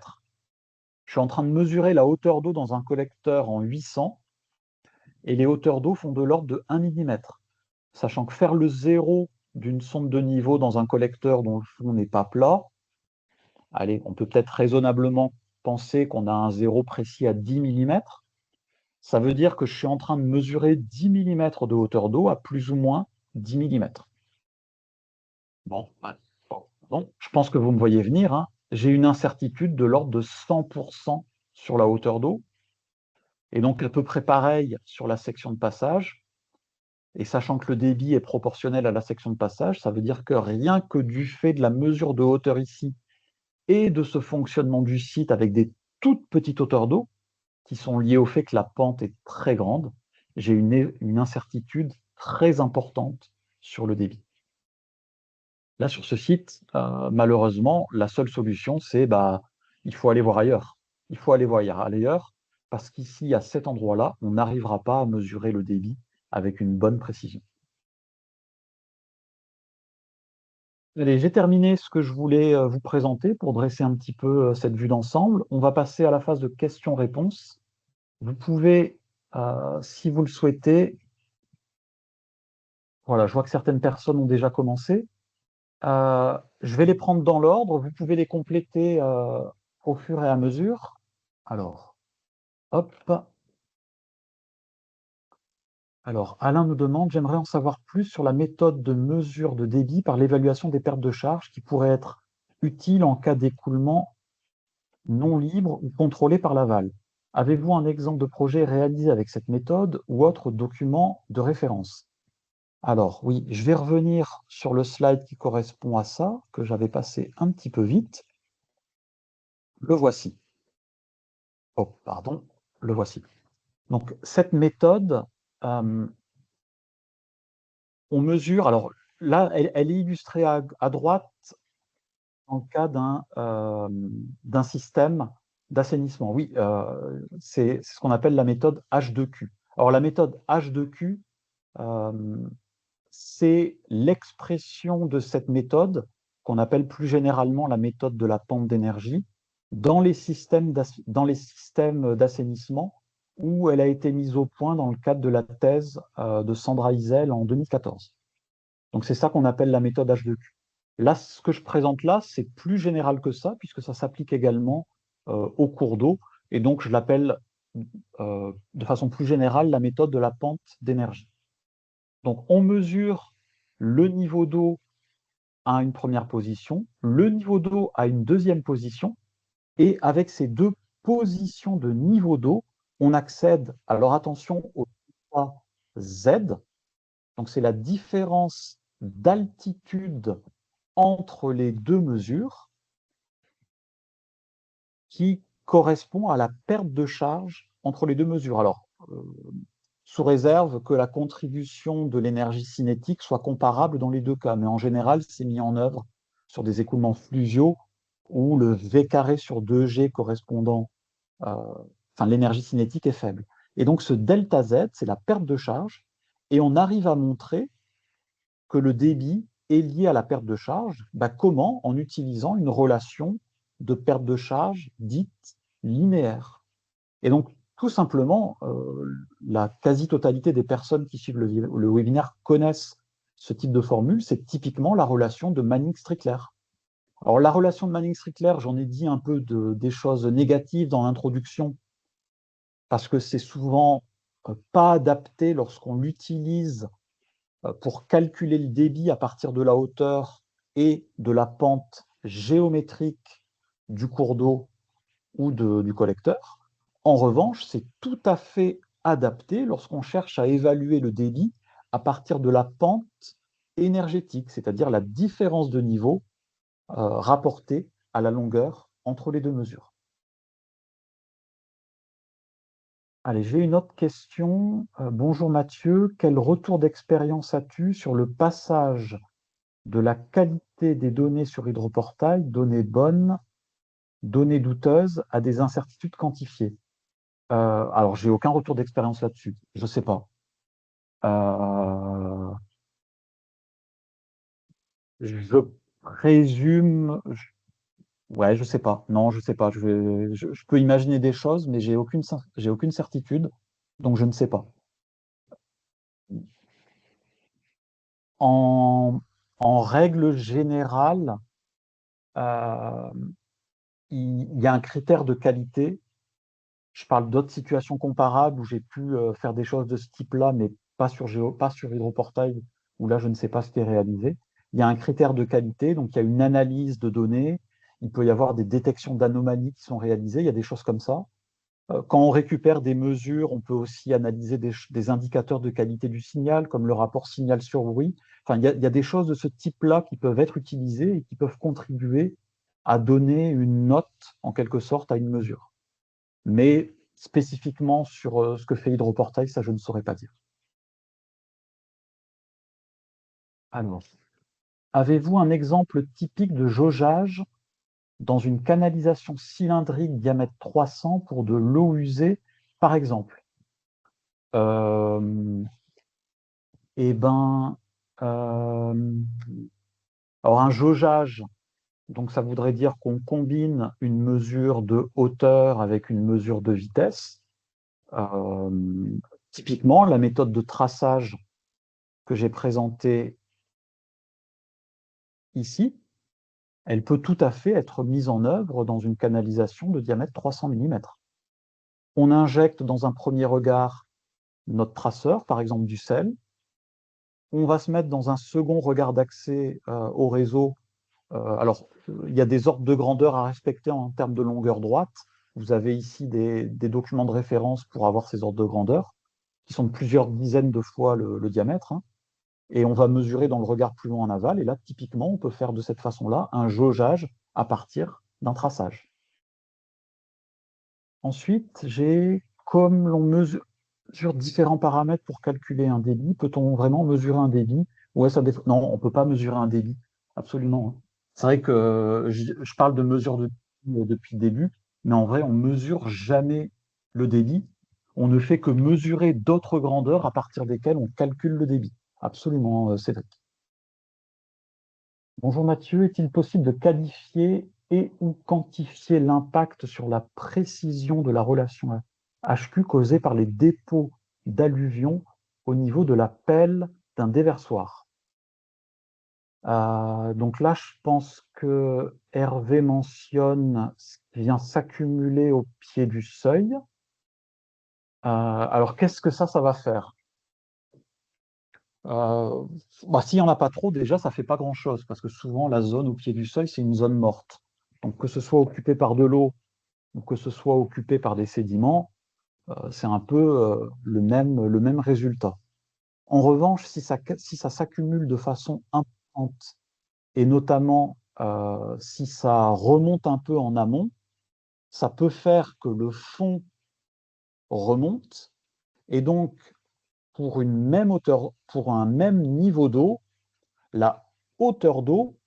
Speaker 1: Je suis en train de mesurer la hauteur d'eau dans un collecteur en 800 et les hauteurs d'eau font de l'ordre de 1 mm. Sachant que faire le zéro d'une sonde de niveau dans un collecteur dont le fond n'est pas plat, allez, on peut peut-être raisonnablement penser qu'on a un zéro précis à 10 mm. Ça veut dire que je suis en train de mesurer 10 mm de hauteur d'eau à plus ou moins 10 mm. Bon, je pense que vous me voyez venir, hein. J'ai une incertitude de l'ordre de 100% sur la hauteur d'eau, et donc à peu près pareil sur la section de passage. Et sachant que le débit est proportionnel à la section de passage, ça veut dire que rien que du fait de la mesure de hauteur ici et de ce fonctionnement du site avec des toutes petites hauteurs d'eau, qui sont liées au fait que la pente est très grande, j'ai une incertitude très importante sur le débit. Là, sur ce site, malheureusement, la seule solution, c'est il faut aller voir ailleurs. Il faut aller voir ailleurs, parce qu'ici, à cet endroit-là, on n'arrivera pas à mesurer le débit avec une bonne précision. Allez, j'ai terminé ce que je voulais vous présenter pour dresser un petit peu cette vue d'ensemble. On va passer à la phase de questions-réponses. Vous pouvez, si vous le souhaitez, Voilà, je vois que certaines personnes ont déjà commencé. Je vais les prendre dans l'ordre. Vous pouvez les compléter au fur et à mesure. Alors, hop. Alors, Alain nous demande, j'aimerais en savoir plus sur la méthode de mesure de débit par l'évaluation des pertes de charge qui pourrait être utile en cas d'écoulement non libre ou contrôlé par l'aval. Avez-vous un exemple de projet réalisé avec cette méthode ou autre document de référence? Alors, oui, je vais revenir sur le slide qui correspond à ça, que j'avais passé un petit peu vite. Le voici. Oh, pardon, le voici. Donc, cette méthode, euh, on mesure, alors là, elle est illustrée à droite en cas d'un système d'assainissement. Oui, c'est ce qu'on appelle la méthode H2Q. Alors, la méthode H2Q, euh, c'est l'expression de cette méthode qu'on appelle plus généralement la méthode de la pompe d'énergie dans les systèmes d'assainissement où elle a été mise au point dans le cadre de la thèse de Sandra Isel en 2014. Donc c'est ça qu'on appelle la méthode H2Q. Là, ce que je présente là, c'est plus général que ça, puisque ça s'applique également aux cours d'eau, et donc je l'appelle de façon plus générale la méthode de la pente d'énergie. Donc on mesure le niveau d'eau à une première position, le niveau d'eau à une deuxième position, et avec ces deux positions de niveau d'eau, on accède, alors attention, au Z, donc c'est la différence d'altitude entre les deux mesures qui correspond à la perte de charge entre les deux mesures. Alors, sous réserve que la contribution de l'énergie cinétique soit comparable dans les deux cas, mais en général, c'est mis en œuvre sur des écoulements fluviaux où le V carré sur 2G correspondant, enfin l'énergie cinétique est faible. Et donc ce delta Z, c'est la perte de charge, et on arrive à montrer que le débit est lié à la perte de charge. Bah, comment? En utilisant une relation de perte de charge dite linéaire. Et donc, tout simplement, la quasi-totalité des personnes qui suivent le webinaire connaissent ce type de formule. C'est typiquement la relation de Manning-Strickler. Alors, la relation de Manning-Strickler, j'en ai dit un peu des choses négatives dans l'introduction, parce que c'est souvent pas adapté lorsqu'on l'utilise pour calculer le débit à partir de la hauteur et de la pente géométrique du cours d'eau ou du collecteur. En revanche, c'est tout à fait adapté lorsqu'on cherche à évaluer le débit à partir de la pente énergétique, c'est-à-dire la différence de niveau rapportée à la longueur entre les deux mesures. Allez, j'ai une autre question. Bonjour Mathieu, quel retour d'expérience as-tu sur le passage de la qualité des données sur Hydroportail, données bonnes, données douteuses, à des incertitudes quantifiées? Alors, j'ai aucun retour d'expérience là-dessus. Je sais pas. Euh, je présume. Ouais, je sais pas. Non, je sais pas. Je peux imaginer des choses, mais j'ai aucune certitude, donc je ne sais pas. En, en règle générale, euh, il y a un critère de qualité. Je parle d'autres situations comparables où j'ai pu faire des choses de ce type-là, mais pas sur Hydroportail, où là, je ne sais pas ce qui est réalisé. Il y a un critère de qualité, donc il y a une analyse de données, il peut y avoir des détections d'anomalies qui sont réalisées, il y a des choses comme ça. Quand on récupère des mesures, on peut aussi analyser des indicateurs de qualité du signal, comme le rapport signal sur bruit. Enfin, il y a des choses de ce type-là qui peuvent être utilisées et qui peuvent contribuer à donner une note, en quelque sorte, à une mesure. Mais spécifiquement sur ce que fait Hydroportail, ça, je ne saurais pas dire. Alors, avez-vous un exemple typique de jaugeage dans une canalisation cylindrique diamètre 300 pour de l'eau usée, par exemple? Euh, eh ben, euh, alors un jaugeage, donc ça voudrait dire qu'on combine une mesure de hauteur avec une mesure de vitesse. Euh, Typiquement, la méthode de traçage que j'ai présentée ici, elle peut tout à fait être mise en œuvre dans une canalisation de diamètre 300 mm. On injecte dans un premier regard notre traceur, par exemple du sel. On va se mettre dans un second regard d'accès au réseau. Alors, il y a des ordres de grandeur à respecter en termes de longueur droite. Vous avez ici des documents de référence pour avoir ces ordres de grandeur, qui sont de plusieurs dizaines de fois le diamètre, hein. Et on va mesurer dans le regard plus loin en aval. Et là, typiquement, on peut faire de cette façon-là un jaugeage à partir d'un traçage. Ensuite, comme l'on mesure différents paramètres pour calculer un débit, peut-on vraiment mesurer un débit? Ouais, non, on ne peut pas mesurer un débit, absolument, hein. C'est vrai que je parle de mesure de débit depuis le début, mais en vrai, on ne mesure jamais le débit. On ne fait que mesurer d'autres grandeurs à partir desquelles on calcule le débit. Absolument, Cédric. Bonjour Mathieu, est-il possible de qualifier et ou quantifier l'impact sur la précision de la relation HQ causée par les dépôts d'alluvions au niveau de la pelle d'un déversoir? Donc là, je pense que Hervé mentionne ce qui vient s'accumuler au pied du seuil. Alors, qu'est-ce que ça va faire? Euh, S'il n'y en a pas trop, déjà, ça ne fait pas grand-chose, parce que souvent, la zone au pied du seuil, c'est une zone morte. Donc, que ce soit occupé par de l'eau ou que ce soit occupé par des sédiments, c'est un peu le même résultat. En revanche, si ça s'accumule de façon importante, et notamment si ça remonte un peu en amont, ça peut faire que le fond remonte, et donc, pour une même hauteur, pour un même niveau d'eau, la hauteur d'eau,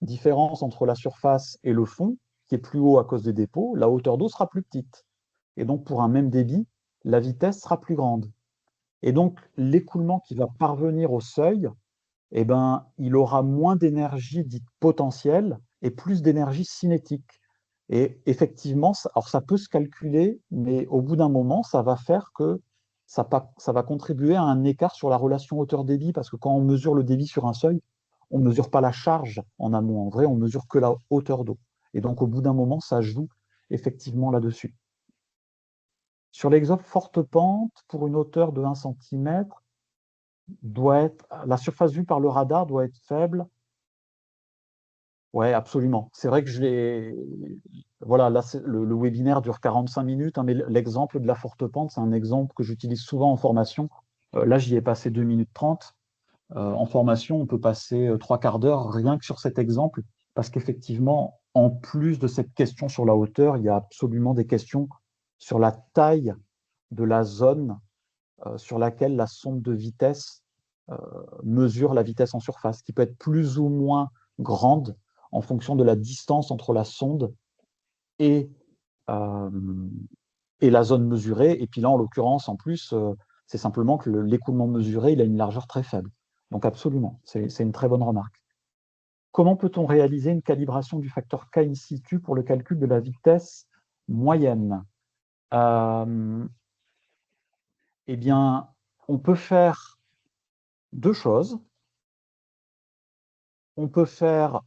Speaker 1: différence entre la surface et le fond, qui est plus haut à cause des dépôts, la hauteur d'eau sera plus petite. Et donc, pour un même débit, la vitesse sera plus grande. Et donc, l'écoulement qui va parvenir au seuil, eh ben, il aura moins d'énergie dite potentielle et plus d'énergie cinétique. Et effectivement, alors ça peut se calculer, mais au bout d'un moment, ça va faire que ça va contribuer à un écart sur la relation hauteur-débit, parce que quand on mesure le débit sur un seuil, on ne mesure pas la charge en amont. En vrai, on mesure que la hauteur d'eau. Et donc, au bout d'un moment, ça joue effectivement là-dessus. Sur l'exemple forte pente, pour une hauteur de 1 cm, la surface vue par le radar doit être faible. Ouais, absolument. C'est vrai que voilà, là, le webinaire dure 45 minutes, hein, mais l'exemple de la forte pente, c'est un exemple que j'utilise souvent en formation. Là, j'y ai passé 2 minutes 30. En formation, on peut passer 3/4 d'heure rien que sur cet exemple, parce qu'effectivement, en plus de cette question sur la hauteur, il y a absolument des questions sur la taille de la zone sur laquelle la sonde de vitesse euh, mesure la vitesse en surface, qui peut être plus ou moins grande en fonction de la distance entre la sonde et, euh, et la zone mesurée. Et puis là, en l'occurrence, en plus, c'est simplement que l'écoulement mesuré, il a une largeur très faible. Donc absolument, c'est une très bonne remarque. Comment peut-on réaliser une calibration du facteur K in situ pour le calcul de la vitesse moyenne? euh, Eh bien, on peut faire deux choses. On peut faire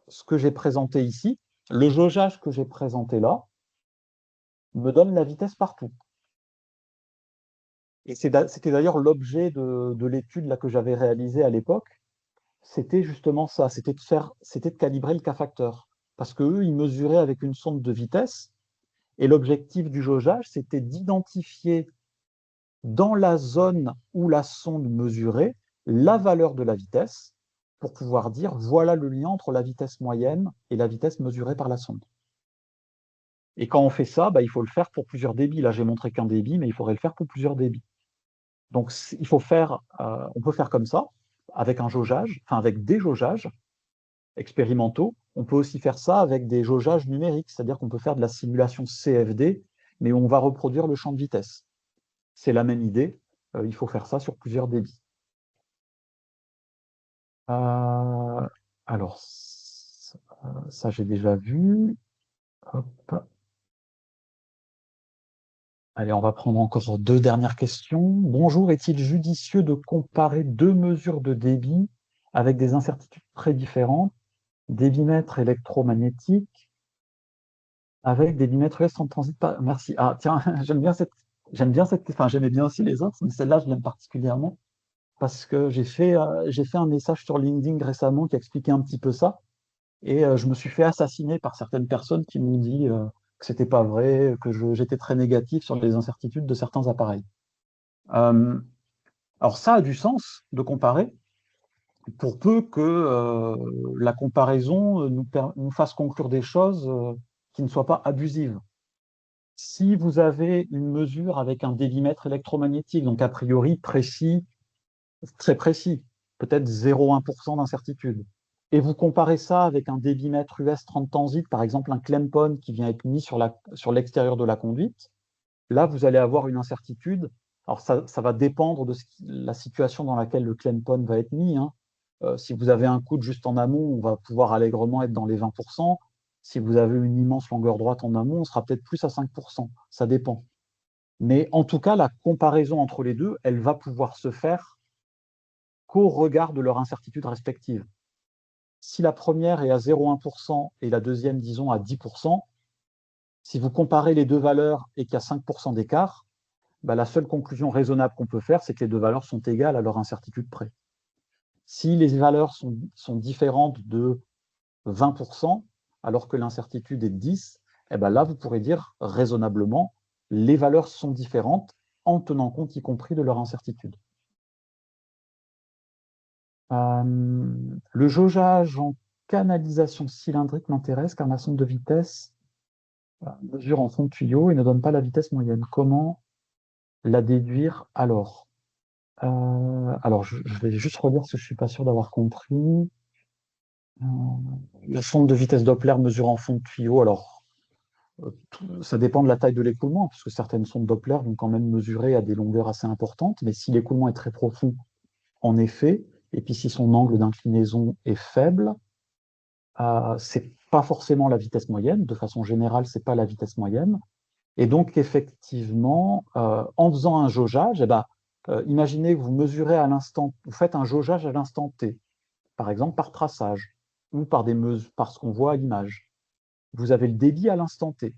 Speaker 1: ce que j'ai présenté ici. Le jaugeage que j'ai présenté là me donne la vitesse partout. Et c'était d'ailleurs l'objet de l'étude là, que j'avais réalisée à l'époque. C'était justement ça, c'était de calibrer le K-facteur. Parce qu'eux, ils mesuraient avec une sonde de vitesse. Et l'objectif du jaugeage, c'était d'identifier dans la zone où la sonde mesurait la valeur de la vitesse pour pouvoir dire voilà le lien entre la vitesse moyenne et la vitesse mesurée par la sonde. Et quand on fait ça, bah, il faut le faire pour plusieurs débits. Là, j'ai montré qu'un débit, mais il faudrait le faire pour plusieurs débits. Donc, on peut faire comme ça, avec un jaugeage, enfin avec des jaugeages expérimentaux. On peut aussi faire ça avec des jaugeages numériques, c'est-à-dire qu'on peut faire de la simulation CFD, mais on va reproduire le champ de vitesse. C'est la même idée. Il faut faire ça sur plusieurs débits. Euh, alors, ça j'ai déjà vu. Hop. Allez, on va prendre encore deux dernières questions. Bonjour, est-il judicieux de comparer deux mesures de débit avec des incertitudes très différentes, débitmètre électromagnétique avec des bimètres US en transit pas. Merci. Ah, tiens, enfin, j'aimais bien aussi les autres, mais celle-là, je l'aime particulièrement parce que j'ai fait un message sur LinkedIn récemment qui expliquait un petit peu ça. Et je me suis fait assassiner par certaines personnes qui m'ont dit que c'était pas vrai, que j'étais très négatif sur les incertitudes de certains appareils. Euh, alors ça a du sens de comparer, pour peu que la comparaison nous fasse conclure des choses qui ne soient pas abusives. Si vous avez une mesure avec un débitmètre électromagnétique, donc a priori précis, très précis, peut-être 0,1% d'incertitude, et vous comparez ça avec un débitmètre US 30 transit, par exemple un clampon qui vient être mis sur l'extérieur de la conduite, là vous allez avoir une incertitude. Alors ça va dépendre de la situation dans laquelle le clampon va être mis, hein. Si vous avez un coude juste en amont, on va pouvoir allègrement être dans les 20%. Si vous avez une immense longueur droite en amont, on sera peut-être plus à 5%. Ça dépend. Mais en tout cas, la comparaison entre les deux, elle va pouvoir se faire qu'au regard de leur incertitude respective. Si la première est à 0,1% et la deuxième, disons, à 10%, si vous comparez les deux valeurs et qu'il y a 5% d'écart, bah, la seule conclusion raisonnable qu'on peut faire, c'est que les deux valeurs sont égales à leur incertitude près. Si les valeurs sont différentes de 20%, alors que l'incertitude est de 10, eh ben là, vous pourrez dire raisonnablement, les valeurs sont différentes en tenant compte y compris de leur incertitude. Le jaugeage en canalisation cylindrique m'intéresse car ma sonde de vitesse mesure en fond de tuyau et ne donne pas la vitesse moyenne. Comment la déduire alors? Alors, je vais juste relire parce que je ne suis pas sûr d'avoir compris. Euh, la sonde de vitesse Doppler mesure en fond de tuyau. Alors, ça dépend de la taille de l'écoulement, parce que certaines sondes Doppler vont quand même mesurer à des longueurs assez importantes, mais si l'écoulement est très profond, en effet, et puis si son angle d'inclinaison est faible, c'est pas forcément la vitesse moyenne. De façon générale, c'est pas la vitesse moyenne. Et donc, effectivement, en faisant un jaugeage, eh ben, imaginez que vous mesurez à l'instant, vous faites un jaugeage à l'instant T, par exemple par traçage, ou par par ce qu'on voit à l'image. Vous avez le débit à l'instant T.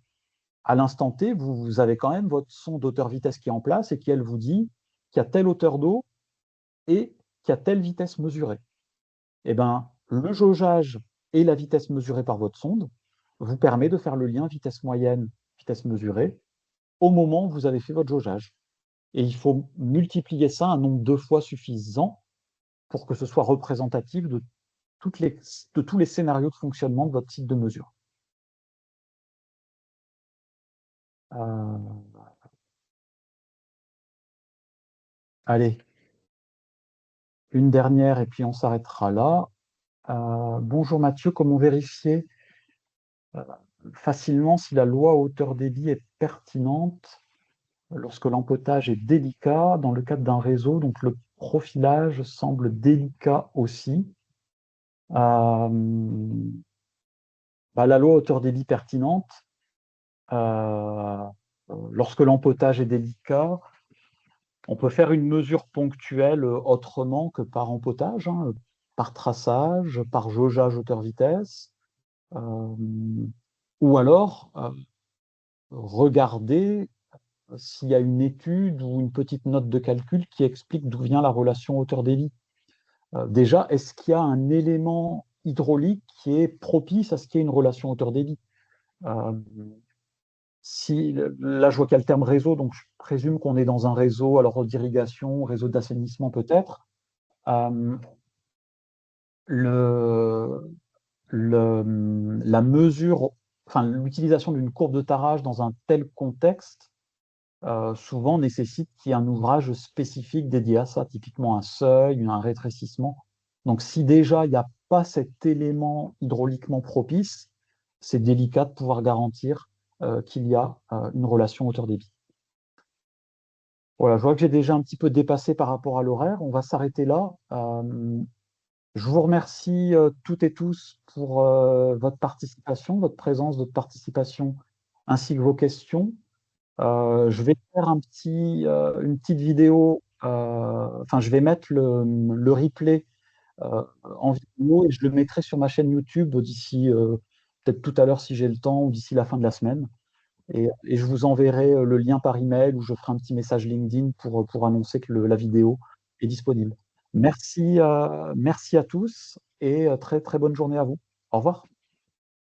Speaker 1: À l'instant T, vous avez quand même votre sonde d'auteur-vitesse qui est en place et qui, elle, vous dit qu'il y a telle hauteur d'eau et qu'il y a telle vitesse mesurée. Eh ben, le jaugeage et la vitesse mesurée par votre sonde vous permet de faire le lien vitesse moyenne, vitesse mesurée, au moment où vous avez fait votre jaugeage. Et il faut multiplier ça un nombre de fois suffisant pour que ce soit représentatif de, de tous les scénarios de fonctionnement de votre site de mesure. Euh, allez, une dernière et puis on s'arrêtera là. Bonjour Mathieu, comment vérifier facilement si la loi hauteur débit est pertinente lorsque l'empotage est délicat dans le cadre d'un réseau, donc le profilage semble délicat aussi. Euh, la loi hauteur débit pertinente, euh, lorsque l'empotage est délicat, on peut faire une mesure ponctuelle autrement que par empotage, hein, par traçage, par jaugeage hauteur-vitesse, euh, ou alors regarder s'il y a une étude ou une petite note de calcul qui explique d'où vient la relation hauteur-débit. Déjà, est-ce qu'il y a un élément hydraulique qui est propice à ce qu'il y ait une relation hauteur-débit? euh, Si, là, je vois qu'il y a le terme réseau, donc je présume qu'on est dans un réseau alors d'irrigation, réseau d'assainissement peut-être. Euh, le, la mesure, enfin, l'utilisation d'une courbe de tarage dans un tel contexte, souvent nécessite qu'il y ait un ouvrage spécifique dédié à ça, typiquement un seuil, un rétrécissement. Donc, si déjà il n'y a pas cet élément hydrauliquement propice, c'est délicat de pouvoir garantir qu'il y a une relation hauteur-débit. Voilà, je vois que j'ai déjà un petit peu dépassé par rapport à l'horaire. On va s'arrêter là. Je vous remercie toutes et tous pour votre participation, votre présence, votre participation, ainsi que vos questions. Je vais faire une petite vidéo, enfin, je vais mettre le replay en vidéo et je le mettrai sur ma chaîne YouTube d'ici peut-être tout à l'heure si j'ai le temps ou d'ici la fin de la semaine. Et je vous enverrai le lien par email ou je ferai un petit message LinkedIn pour annoncer que la vidéo est disponible. Merci à tous et très très bonne journée à vous. Au revoir.